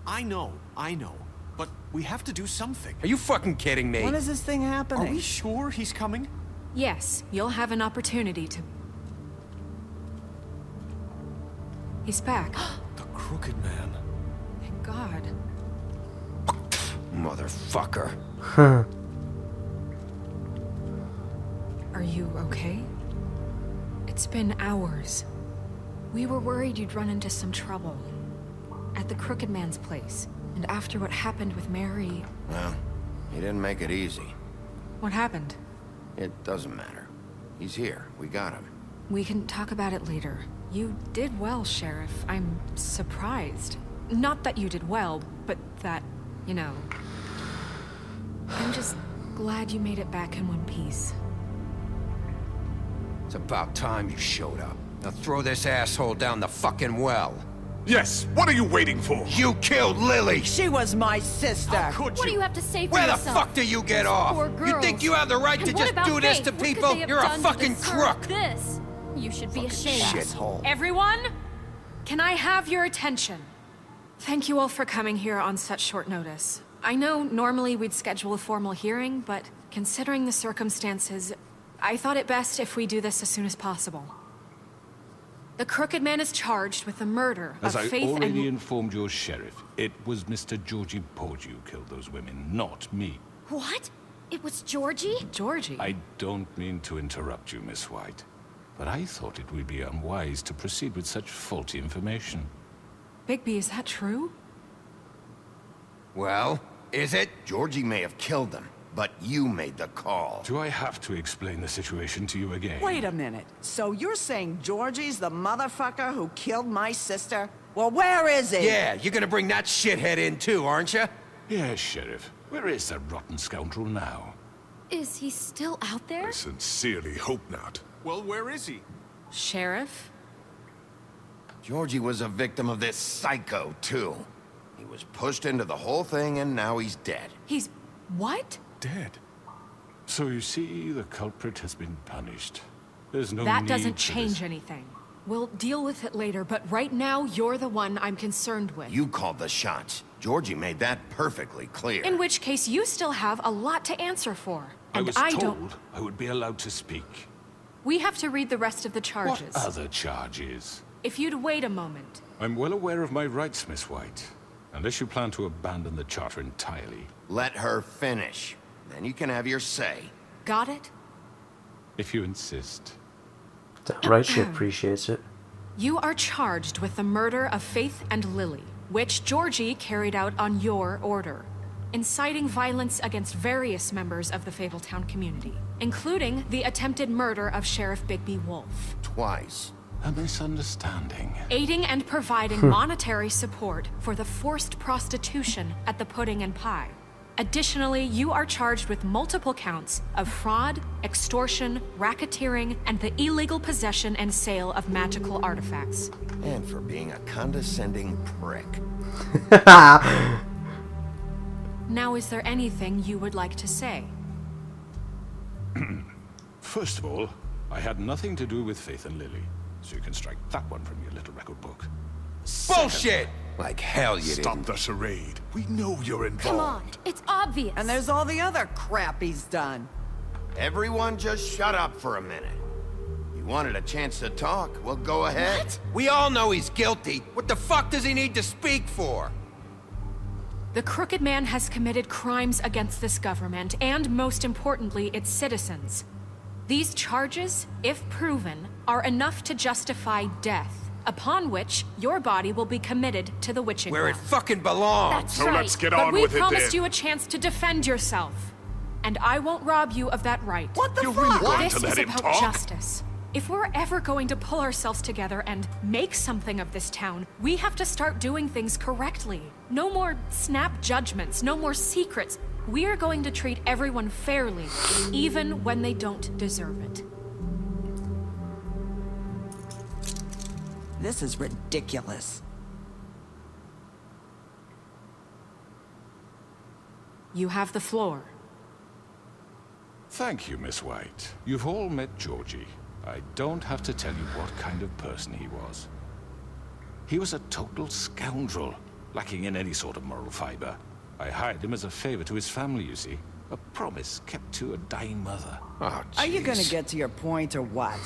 I know. But we have to do something. Are you fucking kidding me? When is this thing happening? Are we sure he's coming? Yes, you'll have an opportunity to... He's back. The Crooked Man. Thank God. Motherfucker. Huh. Are you okay? It's been hours. We were worried you'd run into some trouble. At the Crooked Man's place. And after what happened with Mary... Well, he didn't make it easy. What happened? It doesn't matter. He's here. We got him. We can talk about it later. You did well, Sheriff. I'm surprised. Not that you did well, but that, you know... I'm just glad you made it back in one piece. It's about time you showed up. Now throw this asshole down the fucking well. Yes, what are you waiting for? You killed Lily! She was my sister. How could What do you? you have to say for Where the yourself? fuck do you get off? Poor You girls. think you have the right And to what just about do this Faith? to What could people? they have You're a done to fucking deserve crook! This. You should be ashamed. Shithole. Everyone, can I have your attention? Thank you all for coming here on such short notice. I know normally we'd schedule a formal hearing, but considering the circumstances, I thought it best if we do this as soon as possible. The Crooked Man is charged with the murder As of I Faith already and... informed your sheriff, it was Mr. Georgie Porgy who killed those women, not me. What? It was Georgie? Georgie? I don't mean to interrupt you, Miss White, but I thought it would be unwise to proceed with such faulty information. Bigby, is that true? Well, is it? Georgie may have killed them, but you made the call. Do I have to explain the situation to you again? Wait a minute. So you're saying Georgie's the motherfucker who killed my sister? Well, where is he? Yeah, you're gonna bring that shithead in too, aren't you? Yes, Sheriff. Where is that rotten scoundrel now? Is he still out there? I sincerely hope not. Well, where is he? Sheriff? Georgie was a victim of this psycho, too. He was pushed into the whole thing and now he's dead. He's... what? Dead. So you see, the culprit has been punished. There's no That need doesn't for change this. anything. We'll deal with it later, but right now, you're the one I'm concerned with. You called the shots. Georgie made that perfectly clear. In which case, you still have a lot to answer for. I And was I told don't... I would be allowed to speak. We have to read the rest of the What charges. other charges? If you'd wait a moment. I'm well aware of my rights, Miss White. Unless you plan to abandon the charter entirely. Let her finish. Then you can have your say. Got it? If you insist. That right, she appreciates it. You are charged with the murder of Faith and Lily, which Georgie carried out on your order, inciting violence against various members of the Fabletown community, including the attempted murder of Sheriff Bigby Wolf. Twice. A misunderstanding. Aiding and providing monetary support for the forced prostitution at the Pudding and Pie. Additionally, you are charged with multiple counts of fraud, extortion, racketeering, and the illegal possession and sale of magical artifacts. And for being a condescending prick. Now, is there anything you would like to say? First of all, I had nothing to do with Faith and Lily. So you can strike that one from your little record book. Bullshit! Like hell you Stop didn't. the charade. We know you're involved. Come on, it's obvious. And there's all the other crap he's done. Everyone just shut up for a minute. You wanted a chance to talk, well go ahead. What? We all know he's guilty. What the fuck does he need to speak for? The Crooked Man has committed crimes against this government and, most importantly, its citizens. These charges, if proven, are enough to justify death, upon which your body will be committed to the witching Where it well. fucking belongs. That's So right. let's get But on we with it promised then. you a chance to defend yourself, and I won't rob you of that right. What the You're fuck? really going This to let is him about talk? justice. If we're ever going to pull ourselves together and make something of this town, we have to start doing things correctly. No more snap judgments, no more secrets. We're going to treat everyone fairly, even when they don't deserve it. This is ridiculous. You have the floor. Thank you, Miss White. You've all met Georgie. I don't have to tell you what kind of person he was. He was a total scoundrel, lacking in any sort of moral fiber. I hired him as a favor to his family, you see. A promise kept to a dying mother. Oh, Are you gonna jeez. get to your point or what?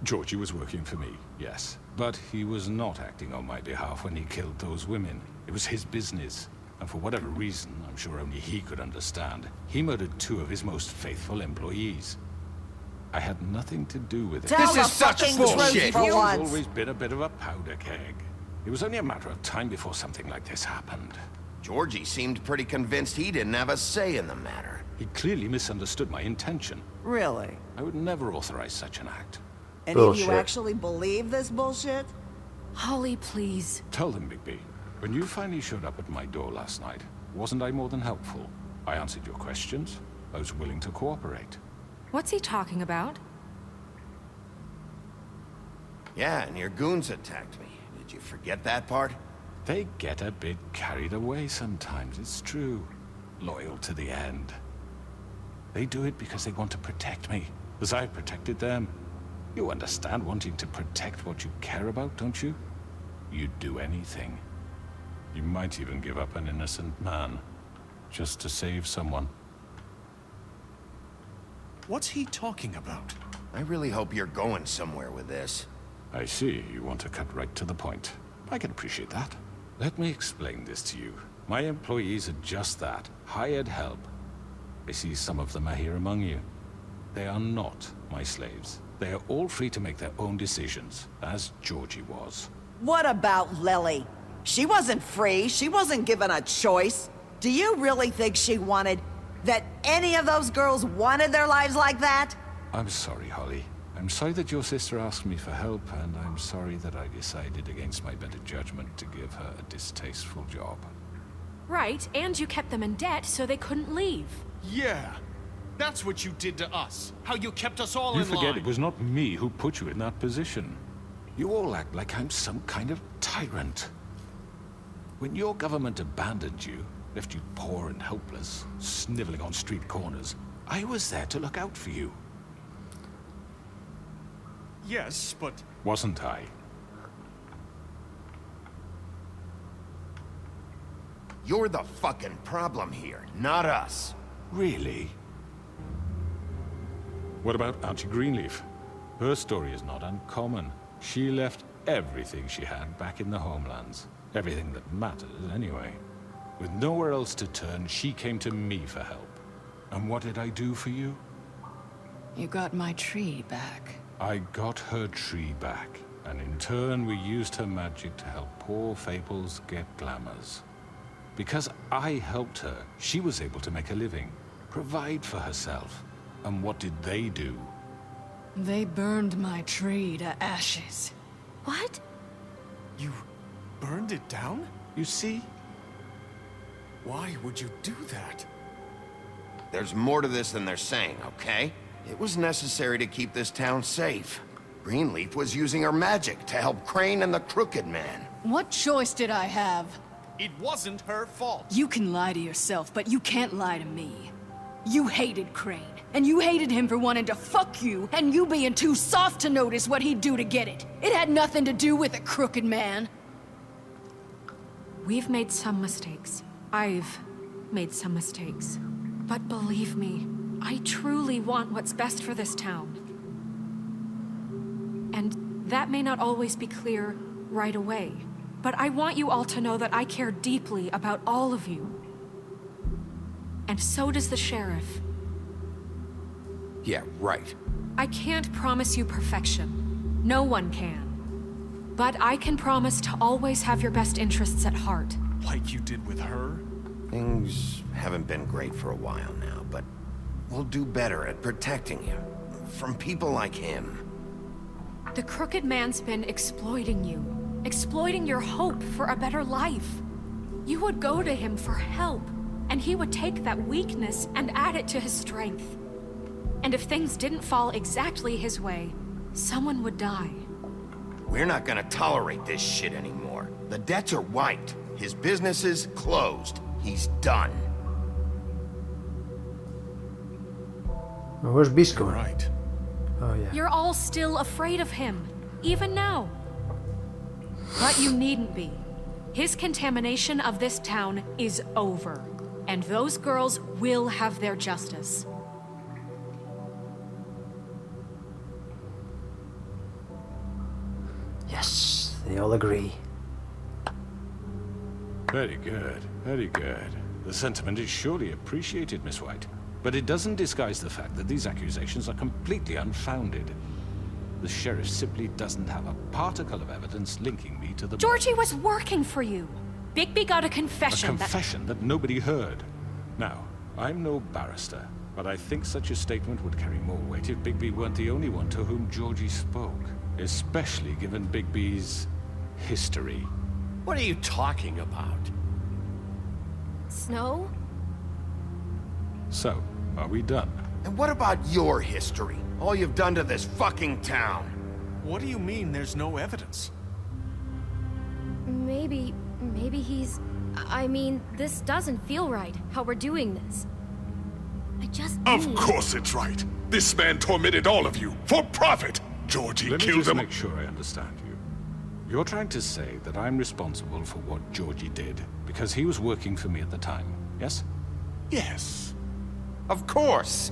Georgie was working for me, yes. But he was not acting on my behalf when he killed those women. It was his business. And for whatever reason, I'm sure only he could understand, he murdered 2 of his most faithful employees. I had nothing to do with it. Tell This the is such fucking bullshit. truth for He's once. always been a bit of a powder keg. It was only a matter of time before something like this happened. Georgie seemed pretty convinced he didn't have a say in the matter. He clearly misunderstood my intention. Really? I would never authorize such an act. Any of you Bullshit. actually believe this bullshit? Holly, please. Tell them, Bigby. When you finally showed up at my door last night, wasn't I more than helpful? I answered your questions. I was willing to cooperate. What's he talking about? Yeah, and your goons attacked me. Did you forget that part? They get a bit carried away sometimes, it's true. Loyal to the end. They do it because they want to protect me, as I protected them. You understand wanting to protect what you care about, don't you? You'd do anything. You might even give up an innocent man, just to save someone. What's he talking about? I really hope you're going somewhere with this. I see, you want to cut right to the point. I can appreciate that. Let me explain this to you. My employees are just that, hired help. I see some of them are here among you. They are not my slaves. They are all free to make their own decisions, as Georgie was. What about Lily? She wasn't free. She wasn't given a choice. Do you really think she wanted... that any of those girls wanted their lives like that? I'm sorry, Holly. I'm sorry that your sister asked me for help, and I'm sorry that I decided against my better judgment to give her a distasteful job. Right, and you kept them in debt so they couldn't leave. Yeah. That's what you did to us. How you kept us all You in forget line. it was not me who put you in that position. You all act like I'm some kind of tyrant. When your government abandoned you, left you poor and helpless, sniveling on street corners, I was there to look out for you. Yes, but... Wasn't I? You're the fucking problem here, not us. Really? What about Auntie Greenleaf? Her story is not uncommon. She left everything she had back in the homelands. Everything that mattered, anyway. With nowhere else to turn, she came to me for help. And what did I do for you? You got my tree back. I got her tree back, and in turn we used her magic to help poor Fables get glamours. Because I helped her, she was able to make a living, provide for herself. And what did they do? They burned my tree to ashes. What? You burned it down? You see? Why would you do that? There's more to this than they're saying, okay? It was necessary to keep this town safe. Greenleaf was using her magic to help Crane and the Crooked Man. What choice did I have? It wasn't her fault. You can lie to yourself, but you can't lie to me. You hated Crane, and you hated him for wanting to fuck you, and you being too soft to notice what he'd do to get it. It had nothing to do with the Crooked Man. We've made some mistakes. I've made some mistakes. But believe me, I truly want what's best for this town. And that may not always be clear right away. But I want you all to know that I care deeply about all of you. And so does the sheriff. Yeah, right. I can't promise you perfection. No one can. But I can promise to always have your best interests at heart. Like you did with her? Things haven't been great for a while now, but we'll do better at protecting you. From people like him. The Crooked Man's been exploiting you. Exploiting your hope for a better life. You would go to him for help, and he would take that weakness and add it to his strength. And if things didn't fall exactly his way, someone would die. We're not gonna tolerate this shit anymore. The debts are wiped. His business is closed. He's done. Oh, where's Beast going? Right. Oh, yeah. You're all still afraid of him, even now. But you needn't be. His contamination of this town is over, and those girls will have their justice. Yes, they all agree. Very good, very good. The sentiment is surely appreciated, Miss White. But it doesn't disguise the fact that these accusations are completely unfounded. The sheriff simply doesn't have a particle of evidence linking me to the... Georgie was working for you. Bigby got a confession A confession that nobody heard. Now, I'm no barrister, but I think such a statement would carry more weight if Bigby weren't the only one to whom Georgie spoke. Especially given Bigby's history. What are you talking about? Snow? So, are we done? And what about your history? All you've done to this fucking town? What do you mean there's no evidence? Maybe he's... I mean, this doesn't feel right, how we're doing this. I just Of need... course it's right. This man tormented all of you, for profit. Georgie Let me killed just them. make sure I understand you. You're trying to say that I'm responsible for what Georgie did, because he was working for me at the time, yes? Yes. Of course!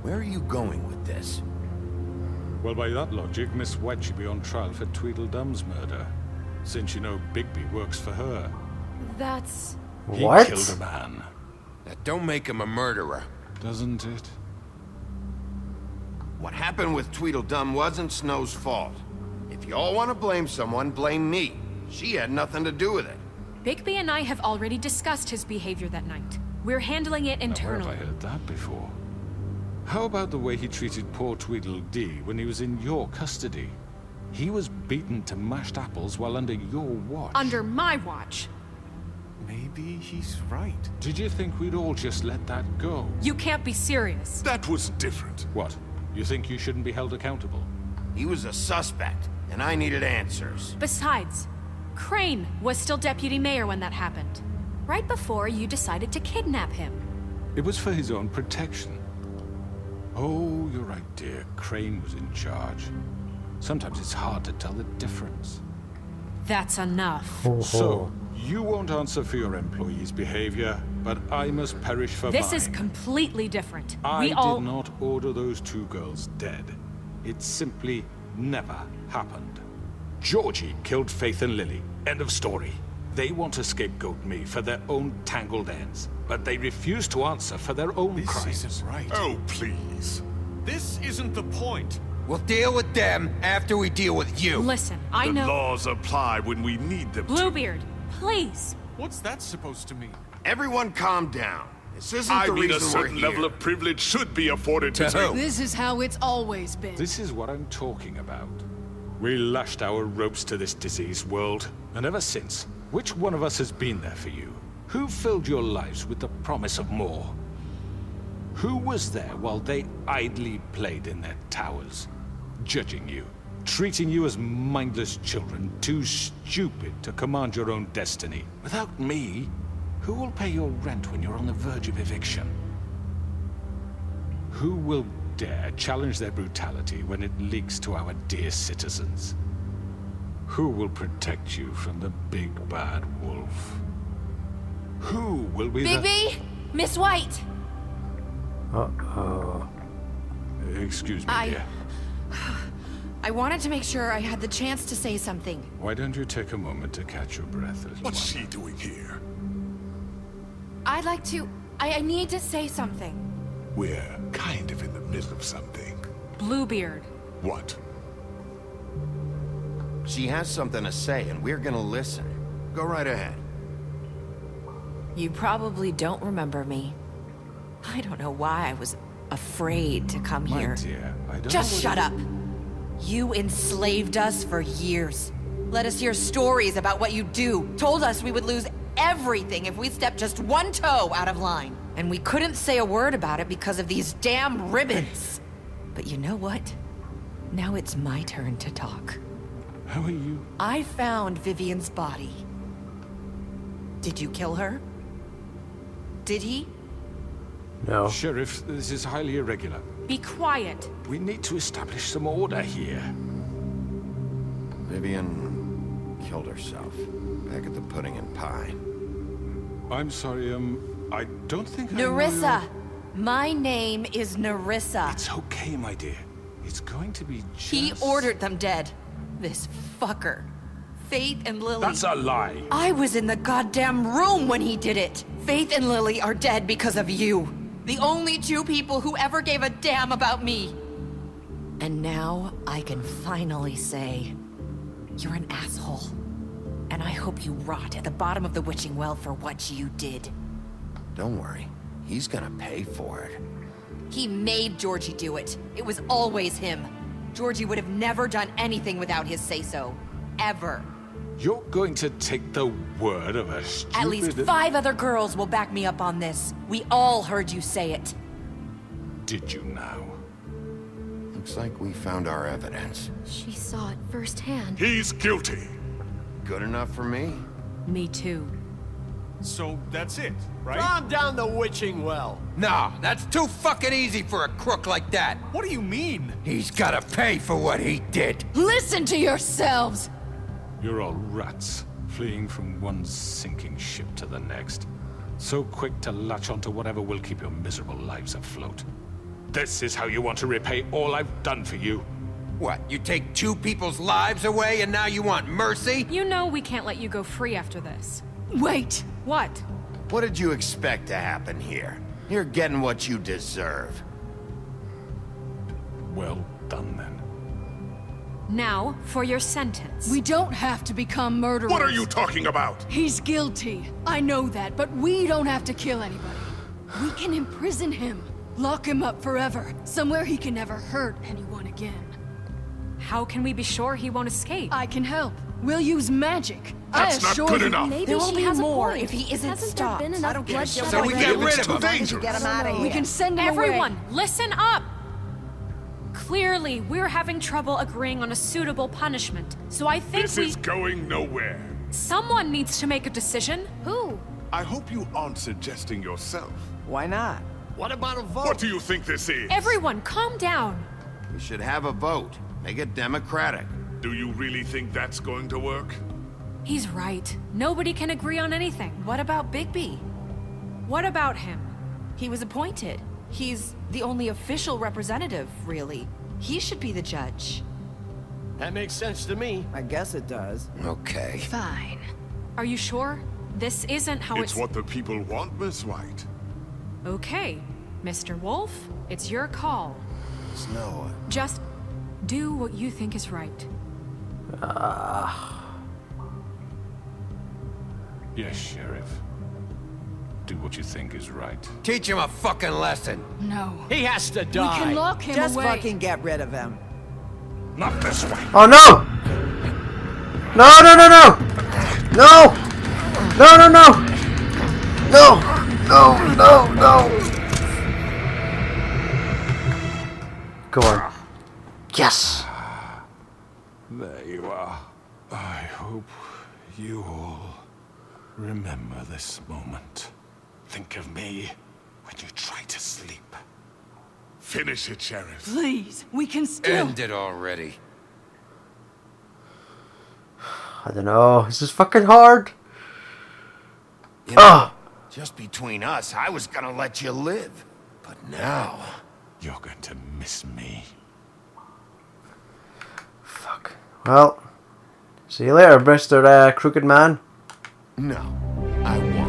Where are you going with this? Well, by that logic, Miss White should be on trial for Tweedledum's murder, since you know Bigby works for her. That's... He What? killed a man, That don't make him a murderer. doesn't it? What happened with Tweedledum wasn't Snow's fault. If you all want to blame someone, blame me. She had nothing to do with it. Bigby and I have already discussed his behavior that night. We're handling it Now, where internally. have I heard that before? How about the way he treated poor Tweedledee when he was in your custody? He was beaten to mashed apples while under your watch. Under my watch. Maybe he's right. Did you think we'd all just let that go? You can't be serious. That was different. What? You think you shouldn't be held accountable? He was a suspect, and I needed answers. Besides, Crane was still deputy mayor when that happened. Right before you decided to kidnap him. It was for his own protection. Oh, you're right, dear. Crane was in charge. Sometimes it's hard to tell the difference. That's enough. So, you won't answer for your employees' behavior, but I must perish for This mine. is completely different. I We all... did not order those two girls dead. It simply never happened. Georgie killed Faith and Lily. End of story. They want to scapegoat me for their own tangled ends, but they refuse to answer for their own This crimes. isn't right. Oh, please. This isn't the point. We'll deal with them after we deal with you. Listen, I The know... laws apply when we need them to. Bluebeard, please. What's that supposed to mean? Everyone calm down. This isn't I the mean, a reason we're certain here. level of privilege should be afforded to... This is how it's always been. This is what I'm talking about. We lashed our ropes to this diseased world, and ever since, which one of us has been there for you? Who filled your lives with the promise of more? Who was there while they idly played in their towers, judging you, treating you as mindless children, too stupid to command your own destiny? Without me, who will pay your rent when you're on the verge of eviction? Who will dare challenge their brutality when it leaks to our dear citizens? Who will protect you from the big bad wolf? Who will be Bigby! Miss White! Uh-oh. Excuse me, dear. I wanted to make sure I had the chance to say something. Why don't you take a moment to catch your breath, little What's one? she doing here? I'd like to... I need to say something. We're kind of in the middle of something. Bluebeard. What? She has something to say, and we're gonna listen. Go right ahead. You probably don't remember me. I don't know why I was afraid to come My here. dear, I don't Just know shut up. You enslaved us for years. Let us hear stories about what you do. Told us we would lose everything if we stepped just one toe out of line. And we couldn't say a word about it because of these damn ribbons. But you know what? Now it's my turn to talk. How are you? I found Vivian's body. Did you kill her? Did he? No. Sheriff, this is highly irregular. Be quiet. We need to establish some order here. Vivian killed herself back at the Pudding and Pie. I'm sorry, I don't think I know Nerissa! your- My name is Nerissa. It's okay, my dear. It's going to be just... He ordered them dead. This fucker. Faith and Lily. That's a lie. I was in the goddamn room when he did it. Faith and Lily are dead because of you. The only two people who ever gave a damn about me. And now I can finally say, you're an asshole. And I hope you rot at the bottom of the witching well for what you did. Don't worry. He's gonna pay for it. He made Georgie do it. It was always him. Georgie would have never done anything without his say-so. Ever. You're going to take the word of a stupid... At least 5 other girls will back me up on this. We all heard you say it. Did you now? Looks like we found our evidence. She saw it firsthand. He's guilty. Good enough for me. Me too. So that's it, right? Calm down the witching well. Nah, that's too fucking easy for a crook like that. What do you mean? He's gotta pay for what he did. Listen to yourselves! You're all rats, fleeing from one sinking ship to the next. So quick to latch onto whatever will keep your miserable lives afloat. This is how you want to repay all I've done for you. What, you take 2 people's lives away and now you want mercy? You know we can't let you go free after this. Wait! What? What did you expect to happen here? You're getting what you deserve. Well done, then. Now, for your sentence. We don't have to become murderers. What are you talking about? He's guilty. I know that, but we don't have to kill anybody. We can imprison him. Lock him up forever. Somewhere he can never hurt anyone again. How can we be sure he won't escape? I can help. We'll use magic. That's not good enough. Maybe There will she be has more a point. if he isn't Hasn't stopped. there been enough I don't care. bloodshed So we already? get rid It's of too him. dangerous. Get him out of here. We can send him Everyone, away. listen up! Clearly, we're having trouble agreeing on a suitable punishment, so I think This is going nowhere. someone needs to make a decision. Who? I hope you aren't suggesting yourself. Why not? What about a vote? What do you think this is? Everyone, calm down. We should have a vote. Make it democratic. Do you really think that's going to work? He's right. Nobody can agree on anything. What about Bigby? What about him? He was appointed. He's the only official representative, really. He should be the judge. That makes sense to me. I guess it does. Okay. Fine. Are you sure? This isn't how It's what the people want, Miss White. Okay, Mr. Wolf, it's your call. Snow. Just do what you think is right. Yes, Sheriff. Do what you think is right. Teach him a fucking lesson. No. He has to We die. can lock him Just away. fucking get rid of him. Not this way. Oh no! No, no, no, no! No! No, no, no! No! No, no, no! Go on. Yes! There you are. I hope you all remember this moment. Think of me when you try to sleep. Finish it, Sheriff. Please, we can still... End it already. I don't know. This is fucking hard. You know, Oh! just between us, I was gonna let you live. But now... You're going to miss me. Fuck. Well, see you later, Mr. Crooked Man. No, I won't.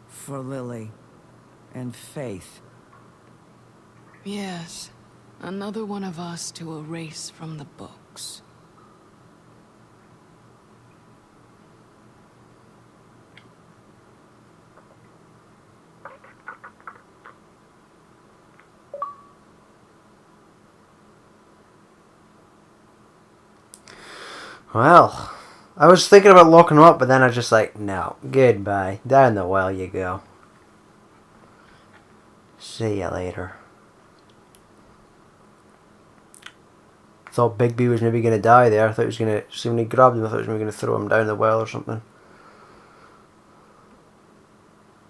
For Lily and Faith. Yes. Another one of us to erase from the books. Well, I was thinking about locking him up, but then I was just like, no, goodbye. Down the well you go. See you later. Thought Bigby was maybe going to die there. I thought he was going to, see when he grabbed him, I thought he was maybe going to throw him down the well or something.